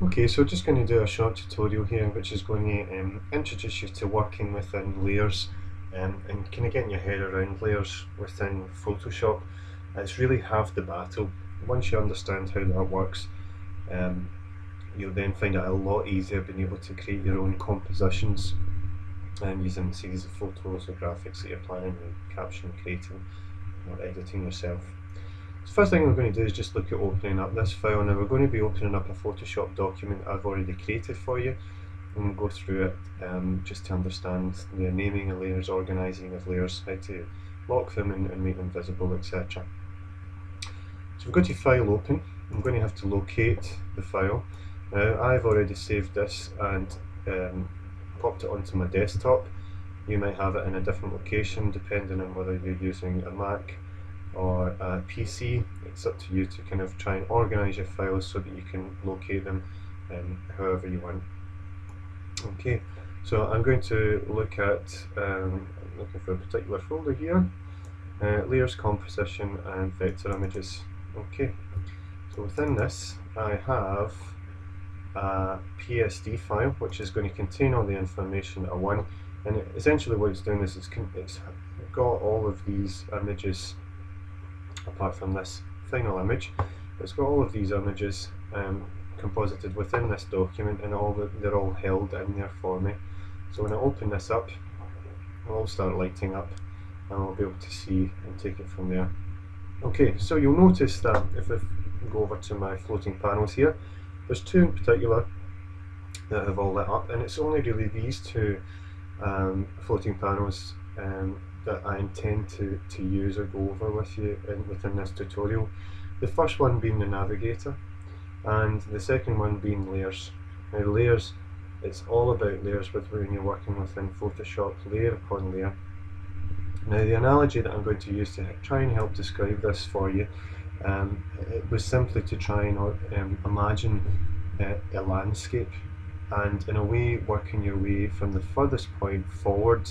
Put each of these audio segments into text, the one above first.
Okay, so just going to do a short tutorial here which is going to introduce you to working within layers and kind of getting your head around layers within Photoshop. It's really half the battle. Once you understand how that works, um, you'll then find it a lot easier being able to create your own compositions and using a series of photos or graphics that you're planning on capturing, creating or editing yourself. So first thing we're going to do is just look at opening up this file. Now we're going to be opening up a Photoshop document I've already created for you, and we'll go through it just to understand the naming of layers, organising of layers, how to lock them and make them visible, etc. So we've got your file open. I'm going to have to locate the file. Now I've already saved this and popped it onto my desktop. You might have it in a different location depending on whether you're using a Mac or a PC. It's up to you to kind of try and organise your files so that you can locate them however you want. Okay, so I'm going to look at looking for a particular folder here, layers, composition and vector images. Okay, so within this I have a PSD file which is going to contain all the information I want, and essentially what it's doing is it's got all of these images apart from this final image. It's got all of these images composited within this document, and they're all held in there for me. So when I open this up, it'll all start lighting up and I'll be able to see and take it from there. Okay, so you'll notice that if I go over to my floating panels here, there's two in particular that have all lit up, and it's only really these two floating panels that I intend to use or go over with you within this tutorial. The first one being the navigator and the second one being layers. Now layers, it's all about layers when you're working within Photoshop, layer upon layer. Now the analogy that I'm going to use to try and help describe this for you, it was simply to try and imagine a landscape, and in a way working your way from the furthest point forward.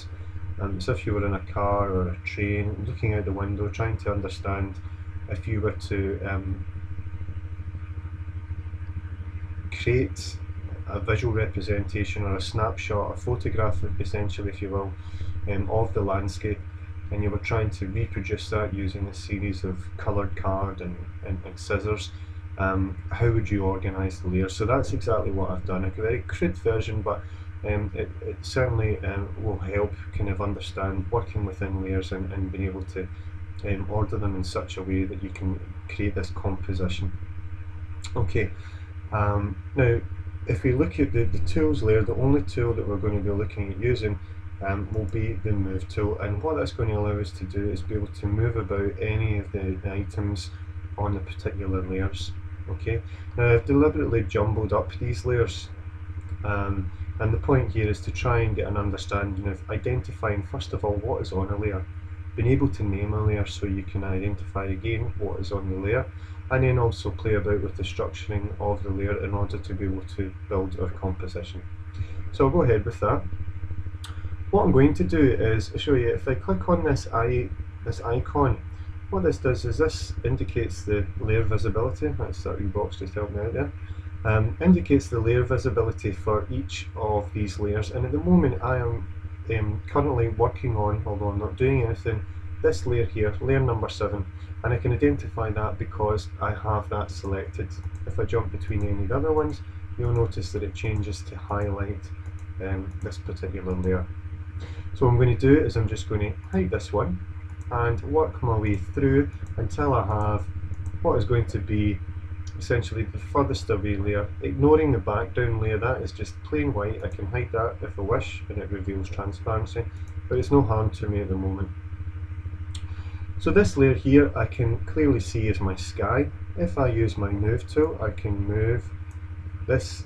So if you were in a car or a train, looking out the window, trying to understand if you were to create a visual representation or a snapshot, a photograph essentially, if you will, of the landscape, and you were trying to reproduce that using a series of coloured card and scissors, how would you organise the layers? So that's exactly what I've done. A very crude version, but it certainly will help kind of understand working within layers and being able to order them in such a way that you can create this composition. Okay, now if we look at the tools layer, the only tool that we're going to be looking at using will be the move tool, and what that's going to allow us to do is be able to move about any of the items on the particular layers. Okay, now I've deliberately jumbled up these layers, and the point here is to try and get an understanding of identifying first of all what is on a layer, being able to name a layer so you can identify again what is on the layer, and then also play about with the structuring of the layer in order to be able to build our composition. So I'll go ahead with that. What I'm going to do is show you, if I click on this icon, what this does is this indicates the layer visibility. That's that wee box just helping me out there. Indicates the layer visibility for each of these layers, and at the moment I am currently working on, although I'm not doing anything, this layer here, layer number 7, and I can identify that because I have that selected. If I jump between any of the other ones, you'll notice that it changes to highlight this particular layer. So what I'm going to do is I'm just going to hide this one and work my way through until I have what is going to be essentially the furthest away layer, ignoring the background layer. That is just plain white. I can hide that if I wish and it reveals transparency, but it's no harm to me at the moment. So this layer here I can clearly see is my sky. If I use my move tool, I can move this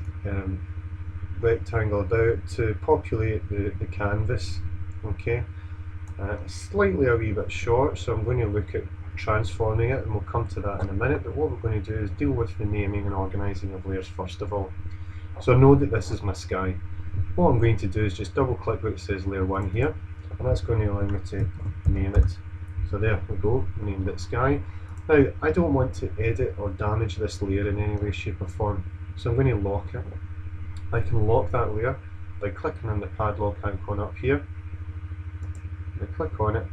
rectangle about to populate the canvas. Okay, slightly a wee bit short, so I'm going to look at transforming it, and we'll come to that in a minute. But what we're going to do is deal with the naming and organising of layers first of all. So I know that this is my sky. What I'm going to do is just double click where it says layer 1 here, and that's going to allow me to name it. So there we go, named it sky. Now, I don't want to edit or damage this layer in any way, shape or form, so I'm going to lock it. I can lock that layer by clicking on the padlock icon up here. When I click on it,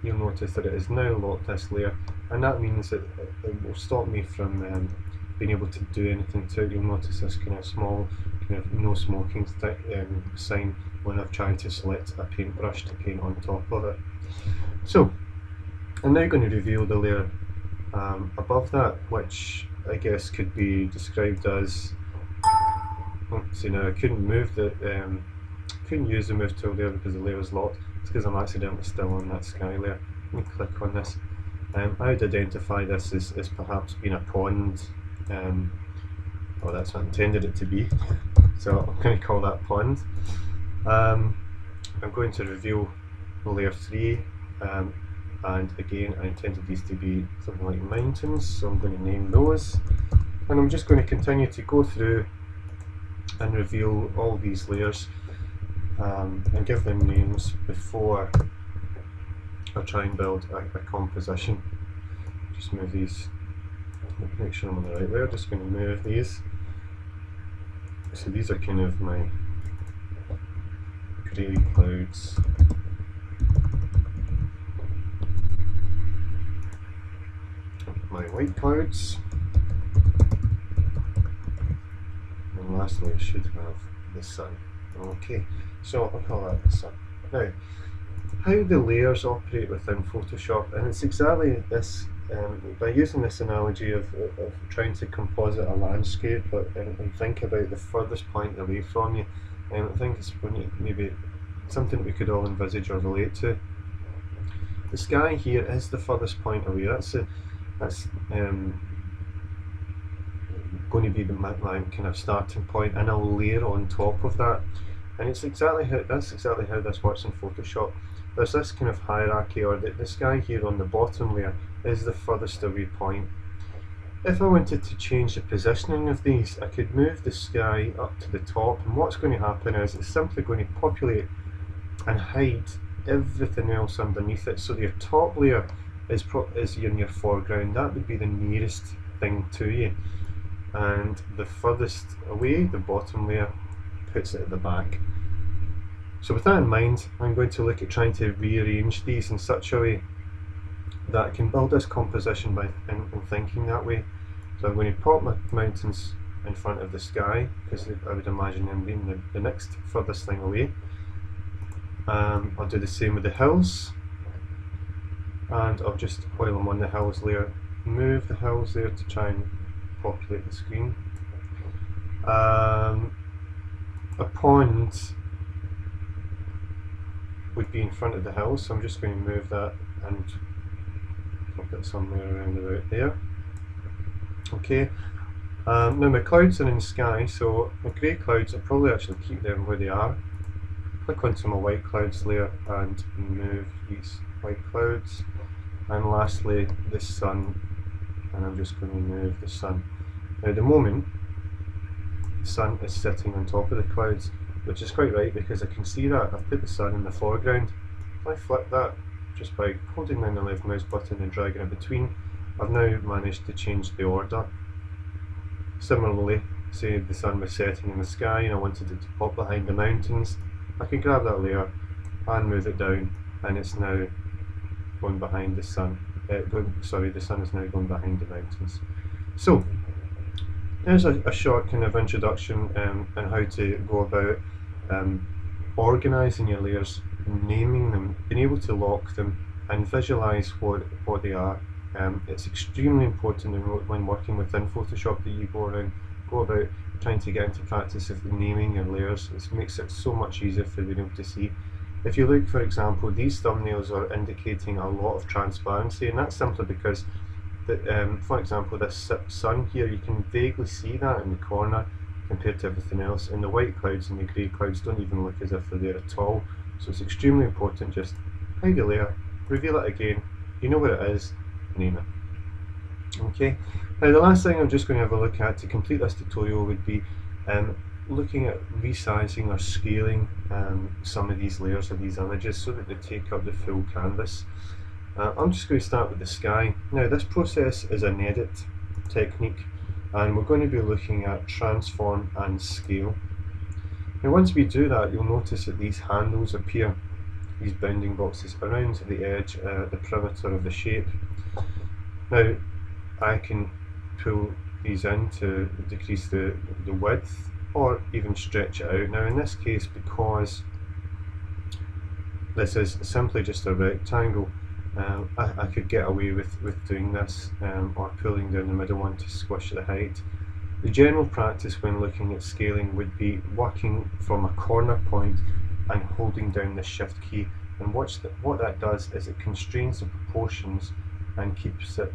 you'll notice that it has now locked this layer, and that means that it will stop me from being able to do anything to it. You'll notice this kind of small kind of no smoking sign when I've tried to select a paintbrush to paint on top of it. So I'm now going to reveal the layer above that, which I guess could be described as, see now I couldn't move the couldn't use the move tool there because the layer was locked. It's because I'm accidentally still on that sky layer. Let me click on this. I would identify this as perhaps being a pond. Well, that's what I intended it to be, so I'm going to call that pond. I'm going to reveal layer 3, and again I intended these to be something like mountains, so I'm going to name those, and I'm just going to continue to go through and reveal all these layers and give them names before I try and build a composition. Just move these, make sure I'm on the right layer. Just going to move these. So these are kind of my grey clouds. My white clouds. And lastly I should have the sun. Okay, so I'll call that the sun. Now, how the layers operate within Photoshop, and it's exactly this, by using this analogy of trying to composite a landscape and think about the furthest point away from you, I think it's maybe something we could all envisage or relate to. The sky here is the furthest point away. That's going to be my kind of starting point, and I'll layer on top of that. And it's exactly how this works in Photoshop. There's this kind of hierarchy, or the sky here on the bottom layer is the furthest away point. If I wanted to change the positioning of these, I could move the sky up to the top, and what's going to happen is it's simply going to populate and hide everything else underneath it. So your top layer is in your foreground. That would be the nearest thing to you, and the furthest away, the bottom layer, puts it at the back. So with that in mind, I'm going to look at trying to rearrange these in such a way that I can build this composition by thinking that way. So I'm going to pop my mountains in front of the sky, because I would imagine them being the next furthest thing away. I'll do the same with the hills, and I'll just, while I'm on the hills layer, move the hills there to try and populate the screen. A pond would be in front of the house, so I'm just going to move that and pop it somewhere around about there. Okay, now my clouds are in the sky, so my grey clouds, I'll probably actually keep them where they are. Click onto my white clouds layer and move these white clouds. And lastly, the sun, and I'm just going to move the sun. Now at the moment, the sun is sitting on top of the clouds, which is quite right because I can see that. I've put the sun in the foreground. If I flip that just by holding down the left mouse button and dragging it between, I've now managed to change the order. Similarly, say the sun was setting in the sky and I wanted it to pop behind the mountains, I can grab that layer and move it down, and it's now going behind the sun. The sun is now going behind the mountains. So there's a short kind of introduction on how to go about organising your layers, naming them, being able to lock them, and visualise what they are. It's extremely important when working within Photoshop that you go about trying to get into practice of naming your layers. It makes it so much easier for being able to see. If you look, for example, these thumbnails are indicating a lot of transparency, and that's simply because, for example, this sun here, you can vaguely see that in the corner compared to everything else, and the white clouds and the grey clouds don't even look as if they're there at all. So it's extremely important, just hide the layer, reveal it again, you know what it is, name it. Okay, now the last thing I'm just going to have a look at to complete this tutorial would be looking at resizing or scaling some of these layers of these images so that they take up the full canvas. I'm just going to start with the sky. Now this process is an edit technique, and we're going to be looking at transform and scale. Now once we do that, you'll notice that these handles appear, these bounding boxes around the edge, the perimeter of the shape. Now I can pull these in to decrease the width or even stretch it out. Now in this case, because this is simply just a rectangle, I could get away with doing this, or pulling down the middle one to squish the height. The general practice when looking at scaling would be working from a corner point and holding down the shift key, and what that does is it constrains the proportions and keeps it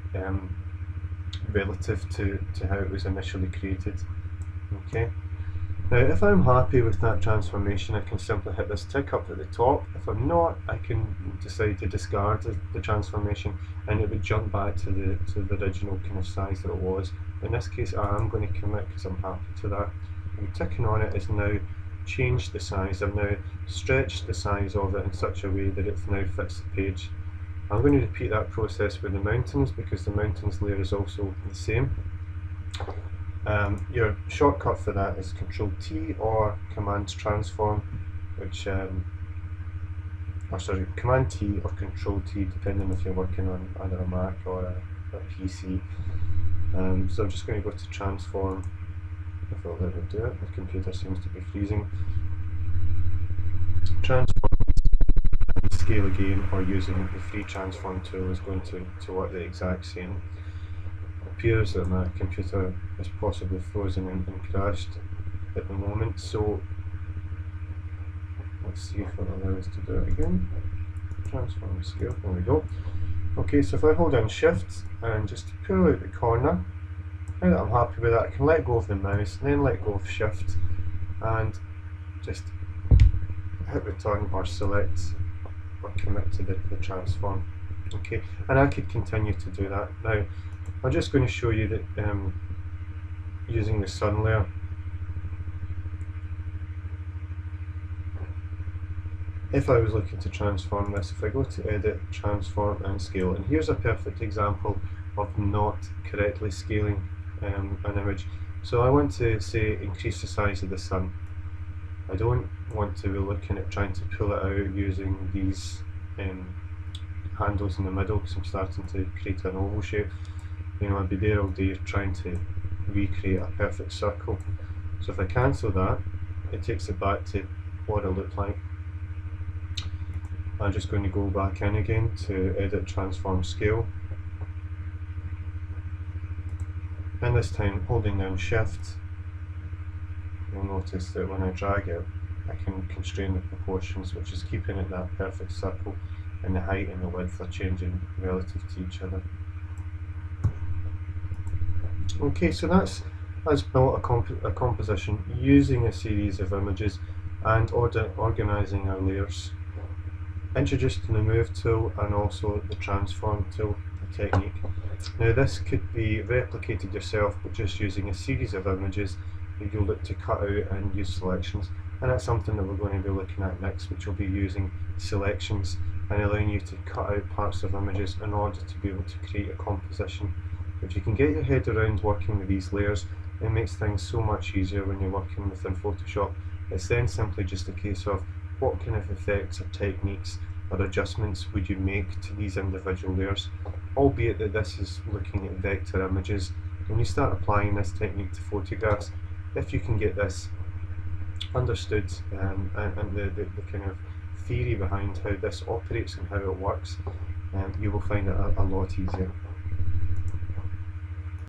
relative to how it was initially created. Okay. Now if I'm happy with that transformation, I can simply hit this tick up at the top. If I'm not, I can decide to discard the transformation, and it would jump back to the original kind of size that it was. In this case, I am going to commit because I'm happy to that. And ticking on it is now changed the size. I've now stretched the size of it in such a way that it now fits the page. I'm going to repeat that process with the mountains because the mountains layer is also the same. Your shortcut for that is Control-T or Command-Transform, which, Command-T or Control-T, depending if you're working on either a Mac or a PC. So I'm just going to go to Transform, if it'll let me do it. The computer seems to be freezing. Transform and scale again, or using the free transform tool is going to work the exact same. Appears that my computer is possibly frozen and crashed at the moment, so let's see if it'll allow us to do it again. Transform scale, there we go. Okay, so if I hold down Shift and just pull out the corner, now that I'm happy with that, I can let go of the mouse and then let go of Shift and just hit return or select or commit to the transform. Okay, and I could continue to do that. Now I'm just going to show you that using the sun layer, if I was looking to transform this, if I go to Edit, Transform and Scale, and here's a perfect example of not correctly scaling an image. So I want to say increase the size of the sun. I don't want to be looking at trying to pull it out using these handles in the middle because I'm starting to create an oval shape. You know, I'd be there all day trying to recreate a perfect circle. So if I cancel that, it takes it back to what it looked like. I'm just going to go back in again to Edit, Transform, Scale. And this time, holding down Shift, you'll notice that when I drag it, I can constrain the proportions, which is keeping it that perfect circle, and the height and the width are changing relative to each other. Okay, so that's built a composition using a series of images and organising our layers. Introduced the Move tool and also the Transform tool, the technique. Now this could be replicated yourself, but just using a series of images that you'll look to cut out and use selections, and that's something that we're going to be looking at next, which will be using selections and allowing you to cut out parts of images in order to be able to create a composition. If you can get your head around working with these layers, it makes things so much easier when you're working within Photoshop. It's then simply just a case of what kind of effects or techniques or adjustments would you make to these individual layers, albeit that this is looking at vector images. When you start applying this technique to photographs, if you can get this understood and the kind of theory behind how this operates and how it works, you will find it a lot easier.